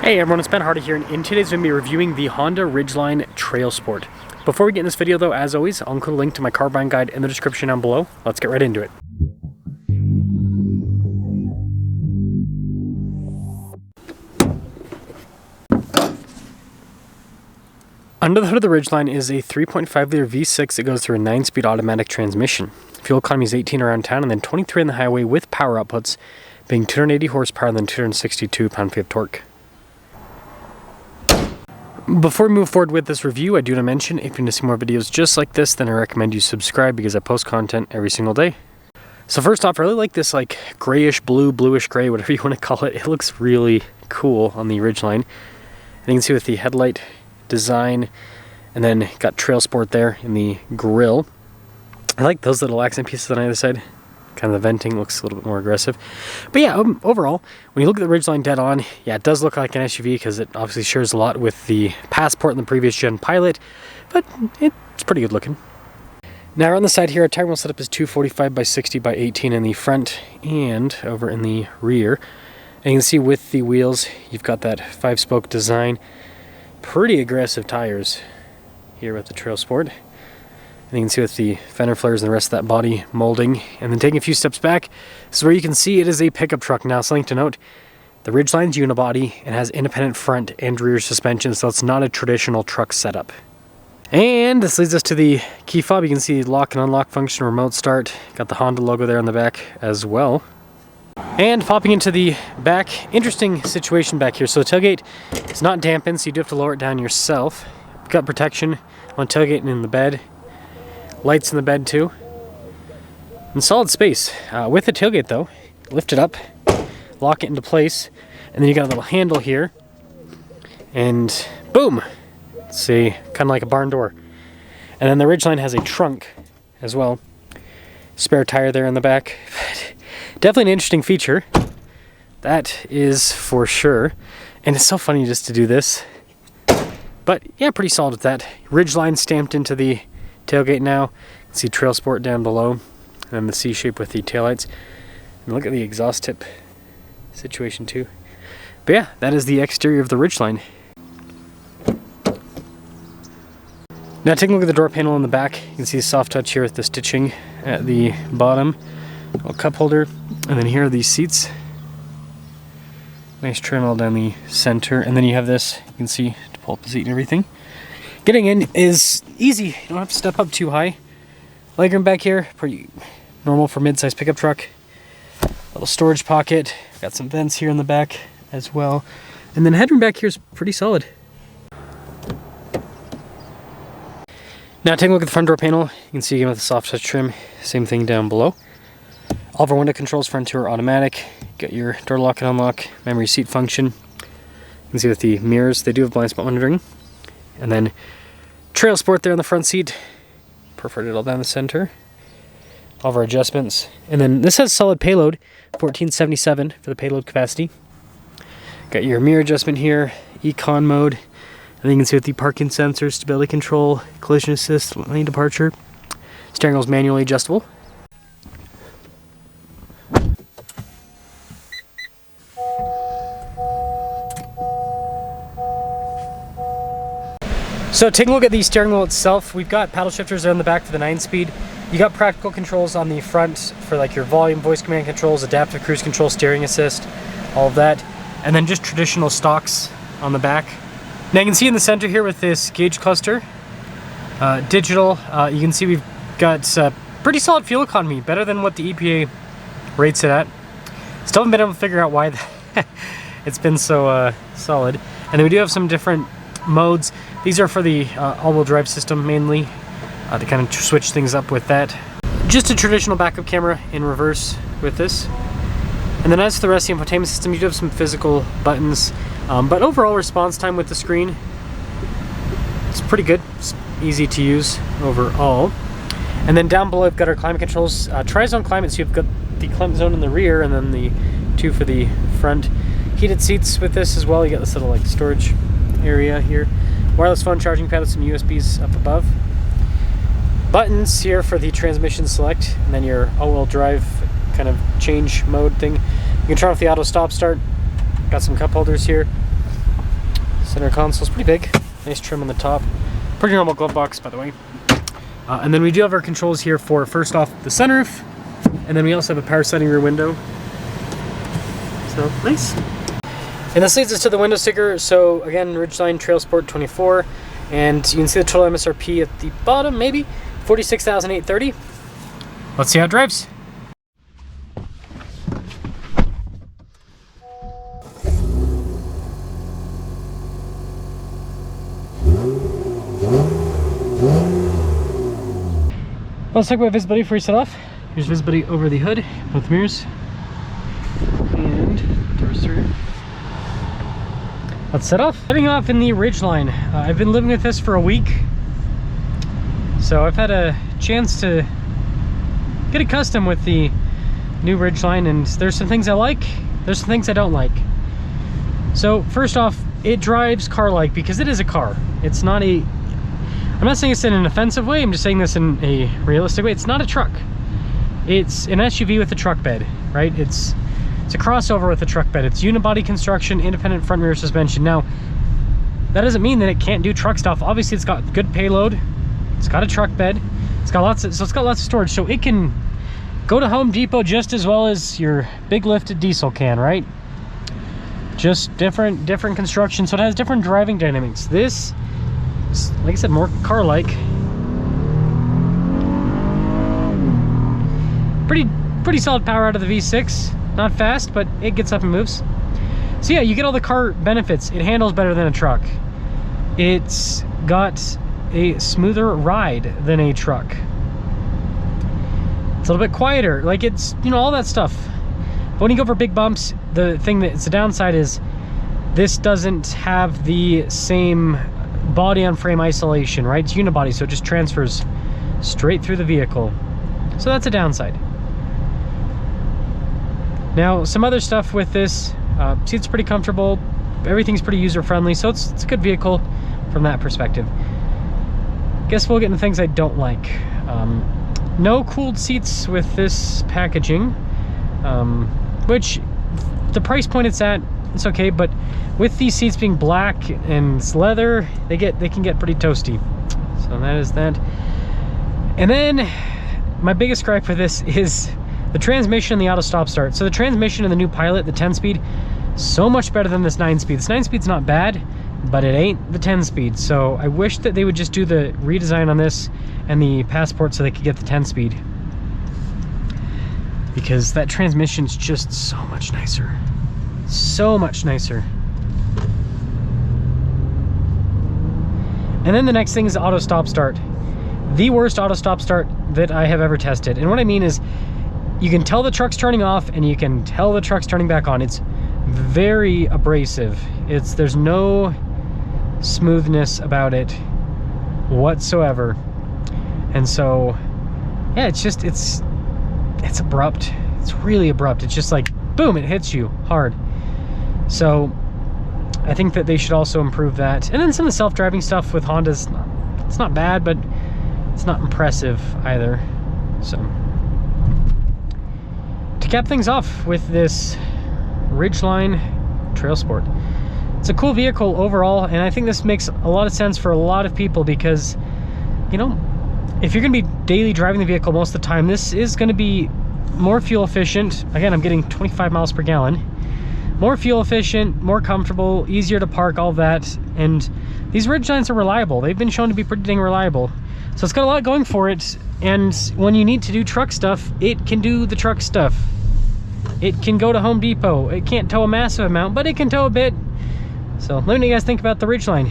Hey everyone, it's Ben Hardy here, and in today's video, I'm going to be reviewing the Honda Ridgeline TrailSport. Before we get in this video though, as always, I'll include a link to my car buying guide in the description down below. Let's get right into it. Under the hood of the Ridgeline is a 3.5 liter V6 that goes through a 9-speed automatic transmission. Fuel economy is 18 around town and then 23 on the highway, with power outputs being 280 horsepower and then 262 pound-feet of torque. Before we move forward with this review, I do want to mention, if you want to see more videos just like this, then I recommend you subscribe because I post content every single day. So first off, I really like this like grayish blue, bluish gray, whatever you want to call it. It looks really cool on the Ridgeline. And you can see with the headlight design, and then got TrailSport there in the grille. I like those little accent pieces on either side. Kind of the venting looks a little bit more aggressive. But yeah, overall, when you look at the Ridgeline dead on, yeah, it does look like an SUV because it obviously shares a lot with the Passport and the previous gen Pilot, but it's pretty good looking. Now on the side here, our tire wheel setup is 245 by 60 by 18 in the front and over in the rear. And you can see with the wheels, you've got that 5-spoke design. Pretty aggressive tires here with the TrailSport. And you can see with the fender flares and the rest of that body molding. And then taking a few steps back, this is where you can see it is a pickup truck. Now, something to note, the Ridgeline's unibody and has independent front and rear suspension, so it's not a traditional truck setup. And this leads us to the key fob. You can see lock and unlock function, remote start. Got the Honda logo there on the back as well. And popping into the back, interesting situation back here. So the tailgate is not dampened, so you do have to lower it down yourself. Got protection on tailgate and in the bed. Lights in the bed too. And solid space. With the tailgate though, lift it up, lock it into place, and then you got a little handle here. And boom! See, kind of like a barn door. And then the Ridgeline has a trunk as well. Spare tire there in the back. Definitely an interesting feature. That is for sure. And it's so funny just to do this. But yeah, pretty solid with that. Ridgeline stamped into the tailgate now. You can see TrailSport down below. And the C shape with the taillights. And look at the exhaust tip situation too. But yeah, that is the exterior of the Ridgeline. Now taking a look at the door panel in the back, you can see a soft touch here with the stitching at the bottom. A little cup holder. And then here are these seats. Nice trim all down the center. And then you have this, you can see, to pull up the seat and everything. Getting in is easy. You don't have to step up too high. Legroom back here, pretty normal for mid-size pickup truck. Little storage pocket. Got some vents here in the back as well. And then headroom back here is pretty solid. Now taking a look at the front door panel, you can see again with the soft touch trim, same thing down below. All of our window controls, front two are automatic. Got your door lock and unlock, memory seat function. You can see with the mirrors, they do have blind spot monitoring. And then TrailSport there on the front seat. Perforated all down the center. All of our adjustments. And then this has solid payload, 1477 for the payload capacity. Got your mirror adjustment here, econ mode. And then you can see with the parking sensor, stability control, collision assist, lane departure. Steering wheel is manually adjustable. So taking a look at the steering wheel itself, we've got paddle shifters there on the back for the 9-speed. You got practical controls on the front for like your volume, voice command controls, adaptive cruise control, steering assist, all of that. And then just traditional stocks on the back. Now you can see in the center here with this gauge cluster, digital, you can see we've got pretty solid fuel economy, better than what the EPA rates it at. Still haven't been able to figure out why it's been so solid. And then we do have some different modes. These are for the all-wheel drive system mainly. To kind of switch things up with that. Just a traditional backup camera in reverse with this. And then as for the rest of the infotainment system, you do have some physical buttons. But overall response time with the screen, it's pretty good. It's easy to use overall. And then down below, we've got our climate controls. Tri-zone climate, so you've got the climate zone in the rear and then the two for the front. Heated seats with this as well. You got this little like storage area here. Wireless phone charging pad with some USBs up above. Buttons here for the transmission select, and then your all-wheel drive kind of change mode thing. You can turn off the auto stop start. Got some cup holders here. Center console's pretty big. Nice trim on the top. Pretty normal glove box, by the way. And then we do have our controls here for, first off, the sunroof. And then we also have a power sliding rear window. So, nice. And this leads us to the window sticker. So, again, Ridgeline TrailSport 24. And you can see the total MSRP at the bottom, maybe. $46,830. Let's see how it drives. Let's talk about visibility before you set off. Here's visibility over the hood, both mirrors, and doors through. Let's set off. Setting off in the Ridgeline. I've been living with this for a week, so I've had a chance to get accustomed with the new Ridgeline, and there's some things I like, there's some things I don't like. So first off, it drives car-like because it is a car. It's not a, I'm not saying this in an offensive way, I'm just saying this in a realistic way. It's not a truck. It's an SUV with a truck bed, right? It's a crossover with a truck bed. It's unibody construction, independent front rear suspension. Now, that doesn't mean that it can't do truck stuff. Obviously, it's got good payload. It's got a truck bed. It's got lots of storage, so it can go to Home Depot just as well as your big lifted diesel can, right? Just different construction, so it has different driving dynamics. This, like I said, more car-like. Pretty solid power out of the V6. Not fast, but it gets up and moves. So yeah, you get all the car benefits. It handles better than a truck. It's got a smoother ride than a truck. It's a little bit quieter, like it's, you know, all that stuff. But when you go for big bumps, the thing that's the downside is this doesn't have the same body on frame isolation, right? It's unibody, so it just transfers straight through the vehicle. So that's a downside. Now, some other stuff with this, seats pretty comfortable, everything's pretty user-friendly, so it's a good vehicle from that perspective. Guess we'll get into things I don't like. No cooled seats with this packaging, which the price point it's at, it's okay, but with these seats being black and it's leather, they can get pretty toasty. So that is that. And then my biggest gripe with this is the transmission and the auto stop start. So the transmission in the new Pilot, the 10-speed, so much better than this 9-speed. This 9-speed's not bad, but it ain't the 10-speed. So I wish that they would just do the redesign on this and the Passport so they could get the 10-speed, because that transmission's just so much nicer. So much nicer. And then the next thing is auto stop start. The worst auto stop start that I have ever tested. And what I mean is, you can tell the truck's turning off and you can tell the truck's turning back on. It's very abrasive. There's no smoothness about it whatsoever. And so, yeah, it's abrupt. It's really abrupt. It's just like, boom, it hits you hard. So I think that they should also improve that. And then some of the self-driving stuff with Honda's, it's not bad, but it's not impressive either. So to cap things off with this Ridgeline TrailSport, it's a cool vehicle overall, and I think this makes a lot of sense for a lot of people because, you know, if you're going to be daily driving the vehicle most of the time, this is going to be more fuel efficient. Again, I'm getting 25 miles per gallon. More fuel efficient, more comfortable, easier to park, all that. And these Ridgelines are reliable. They've been shown to be pretty dang reliable. So it's got a lot going for it. And when you need to do truck stuff, it can do the truck stuff. It can go to Home Depot. It can't tow a massive amount, but it can tow a bit. So let me know what you guys think about the Ridgeline.